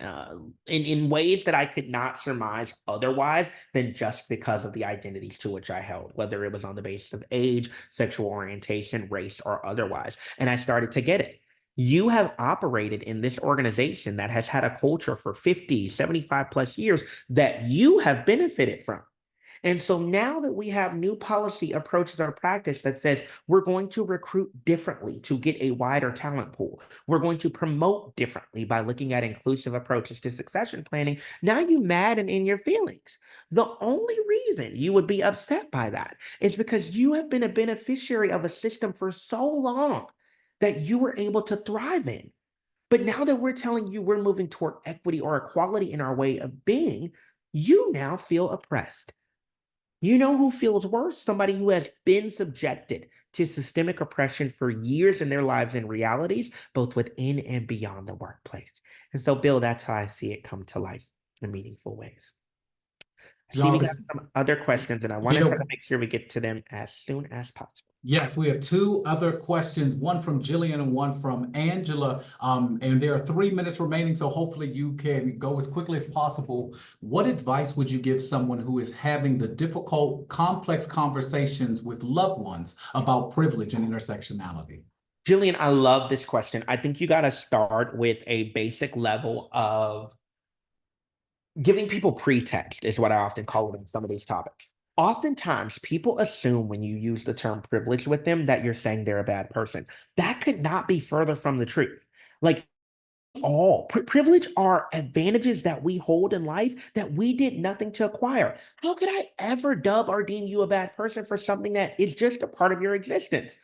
in ways that I could not surmise otherwise than just because of the identities to which I held, whether it was on the basis of age, sexual orientation, race, or otherwise. And I started to get it. You have operated in this organization that has had a culture for 50, 75 plus years that you have benefited from. And so now that we have new policy approaches or practice that says we're going to recruit differently to get a wider talent pool, we're going to promote differently by looking at inclusive approaches to succession planning, now you mad and in your feelings. The only reason you would be upset by that is because you have been a beneficiary of a system for so long that you were able to thrive in. But now that we're telling you we're moving toward equity or equality in our way of being, you now feel oppressed. You know who feels worse? Somebody who has been subjected to systemic oppression for years in their lives and realities, both within and beyond the workplace. And so, Bill, that's how I see it come to life in meaningful ways. I see we got some other questions, and I want to try to make sure we get to them as soon as possible. Yes, we have two other questions, one from Jillian and one from Angela. And there are 3 minutes remaining, so hopefully you can go as quickly as possible. What advice would you give someone who is having the difficult, complex conversations with loved ones about privilege and intersectionality? Jillian, I love this question. I think you got to start with a basic level of giving people pretext, is what I often call it in some of these topics. Oftentimes, people assume when you use the term privilege with them that you're saying they're a bad person. That could not be further from the truth. Like, all privilege are advantages that we hold in life that we did nothing to acquire. How could I ever dub or deem you a bad person for something that is just a part of your existence?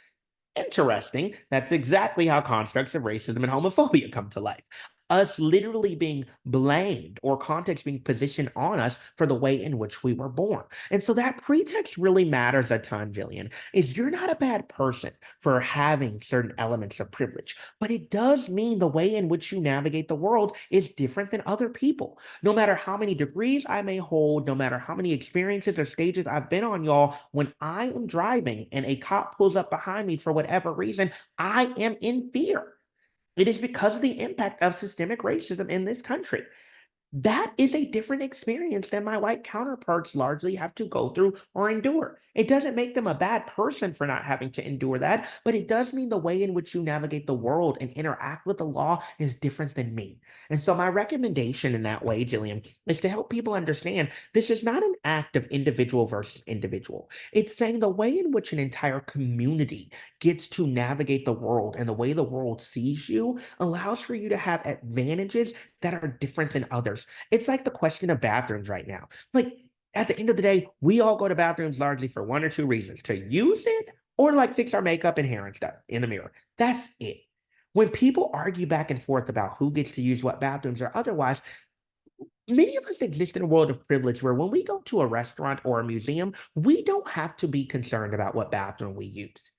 Interesting. That's exactly how constructs of racism and homophobia come to life. us literally being blamed or context being positioned on us for the way in which we were born. And so that pretext really matters a ton, Jillian, is you're not a bad person for having certain elements of privilege, but it does mean the way in which you navigate the world is different than other people. No matter how many degrees I may hold, no matter how many experiences or stages I've been on, y'all, when I am driving and a cop pulls up behind me for whatever reason, I am in fear. It is because of the impact of systemic racism in this country. That is a different experience than my white counterparts largely have to go through or endure. It doesn't make them a bad person for not having to endure that, but it does mean the way in which you navigate the world and interact with the law is different than me. And so, my recommendation in that way, Jillian, is to help people understand this is not an act of individual versus individual. It's saying the way in which an entire community gets to navigate the world and the way the world sees you allows for you to have advantages that are different than others. It's like the question of bathrooms right now. Like, at the end of the day, we all go to bathrooms largely for one or two reasons: to use it or like fix our makeup and hair and stuff in the mirror. That's it. When people argue back and forth about who gets to use what bathrooms or otherwise, many of us exist in a world of privilege where when we go to a restaurant or a museum, we don't have to be concerned about what bathroom we use.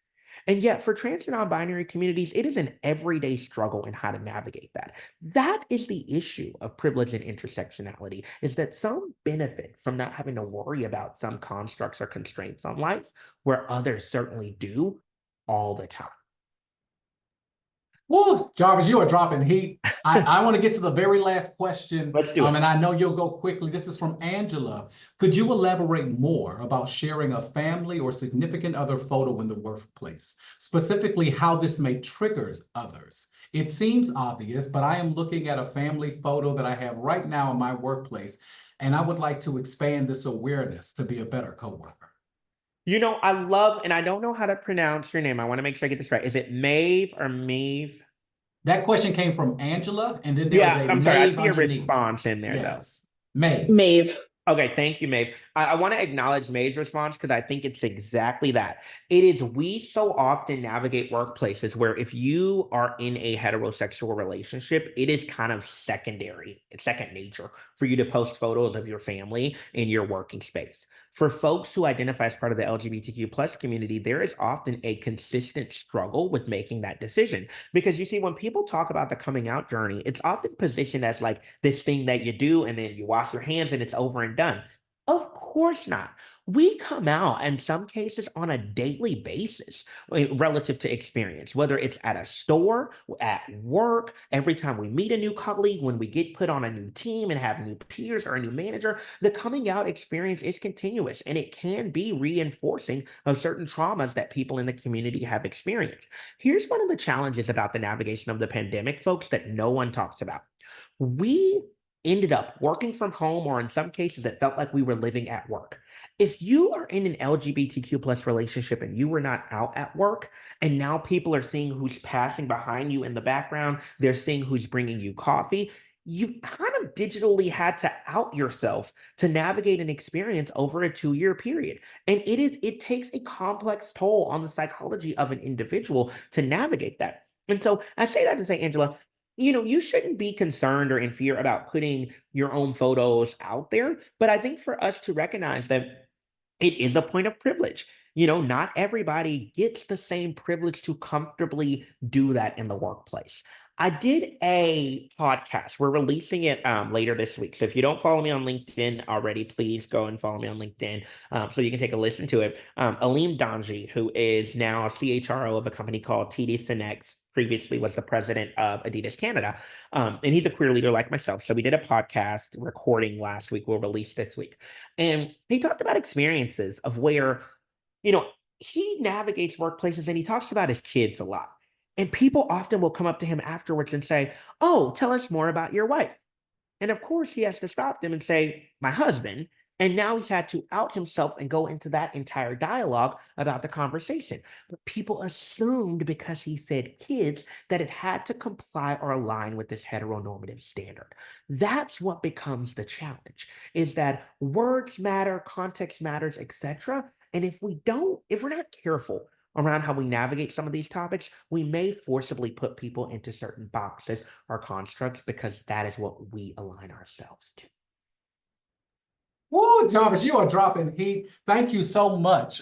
And yet, for trans and non-binary communities, it is an everyday struggle in how to navigate that. That is the issue of privilege and intersectionality, is that some benefit from not having to worry about some constructs or constraints on life, where others certainly do all the time. Woo, Jarvis, you are dropping heat. I want to get to the very last question. Let's do it. And I know you'll go quickly. This is from Angela. Could you elaborate more about sharing a family or significant other photo in the workplace, specifically how this may triggers others? It seems obvious, but I am looking at a family photo that I have right now in my workplace, and I would like to expand this awareness to be a better coworker. You know, I love, and I don't know how to pronounce your name. I want to make sure I get this right. Is it Maeve or Maeve? That question came from Angela, and then there is a I'm sorry. I Maeve see a underneath. response in there, Yes, Maeve. Maeve. Okay, thank you, Maeve. I want to acknowledge Maeve's response because I think it's exactly that. It is, we so often navigate workplaces where if you are in a heterosexual relationship, it is kind of secondary, it's second nature for you to post photos of your family in your working space. For folks who identify as part of the LGBTQ plus community, there is often a consistent struggle with making that decision. Because you see, when people talk about the coming out journey, it's often positioned as like this thing that you do and then you wash your hands and it's over and done. Of course not. We come out in some cases on a daily basis relative to experience, whether it's at a store, at work, every time we meet a new colleague, when we get put on a new team and have new peers or a new manager, the coming out experience is continuous and it can be reinforcing of certain traumas that people in the community have experienced. Here's one of the challenges about the navigation of the pandemic, folks, that no one talks about. We ended up working from home, or in some cases, it felt like we were living at work. If you are in an LGBTQ plus relationship and you were not out at work, and now people are seeing who's passing behind you in the background, they're seeing who's bringing you coffee, you kind of digitally had to out yourself to navigate an experience over a 2-year period. And it takes a complex toll on the psychology of an individual to navigate that. And so I say that to say, Angela, you know, you shouldn't be concerned or in fear about putting your own photos out there. But I think for us to recognize that it is a point of privilege. You know, not everybody gets the same privilege to comfortably do that in the workplace. I did a podcast. We're releasing it later this week. So if you don't follow me on LinkedIn already, please go and follow me on LinkedIn so you can take a listen to it. Aleem Donji, who is now a CHRO of a company called TD Synex, previously was the president of Adidas Canada. And he's a queer leader like myself. So we did a podcast recording last week. We'll release this week. And he talked about experiences of where, you know, he navigates workplaces and he talks about his kids a lot. And people often will come up to him afterwards and say, "Oh, tell us more about your wife." And of course, he has to stop them and say, "My husband." And now he's had to out himself and go into that entire dialogue about the conversation. But people assumed because he said kids that it had to comply or align with this heteronormative standard. That's what becomes the challenge, is that words matter, context matters, etc. And if we're not careful around how we navigate some of these topics, we may forcibly put people into certain boxes or constructs because that is what we align ourselves to. Whoa, Jarvis, you are dropping heat. Thank you so much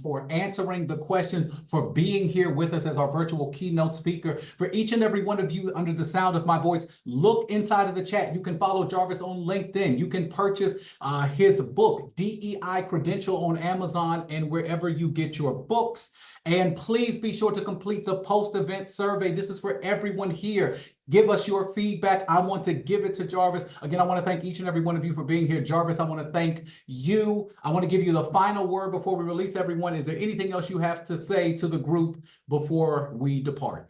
for answering the question, for being here with us as our virtual keynote speaker. For each and every one of you under the sound of my voice, look inside of the chat. You can follow Jarvis on LinkedIn. You can purchase his book, DEI Credential, on Amazon and wherever you get your books. And please be sure to complete the post-event survey. This is for everyone here. Give us your feedback. I want to give it to Jarvis. Again, I want to thank each and every one of you for being here. Jarvis, I want to thank you. I want to give you the final word before we release everyone. Is there anything else you have to say to the group before we depart?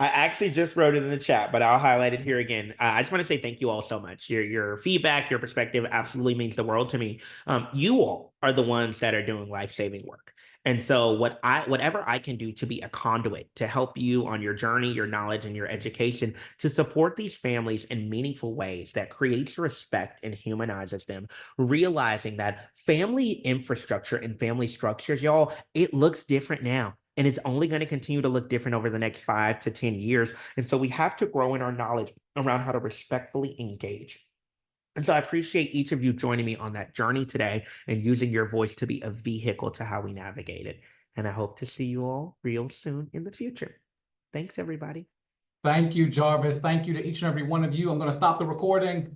I actually just wrote it in the chat, but I'll highlight it here again. I just want to say thank you all so much. Your feedback, your perspective absolutely means the world to me. You all are the ones that are doing life-saving work. And so whatever I can do to be a conduit to help you on your journey, your knowledge, and your education, to support these families in meaningful ways that creates respect and humanizes them, realizing that family infrastructure and family structures, y'all, it looks different now. And it's only going to continue to look different over the next 5 to 10 years. And so we have to grow in our knowledge around how to respectfully engage. And so I appreciate each of you joining me on that journey today and using your voice to be a vehicle to how we navigate it. And I hope to see you all real soon in the future. Thanks, everybody. Thank you, Jarvis. Thank you to each and every one of you. I'm going to stop the recording.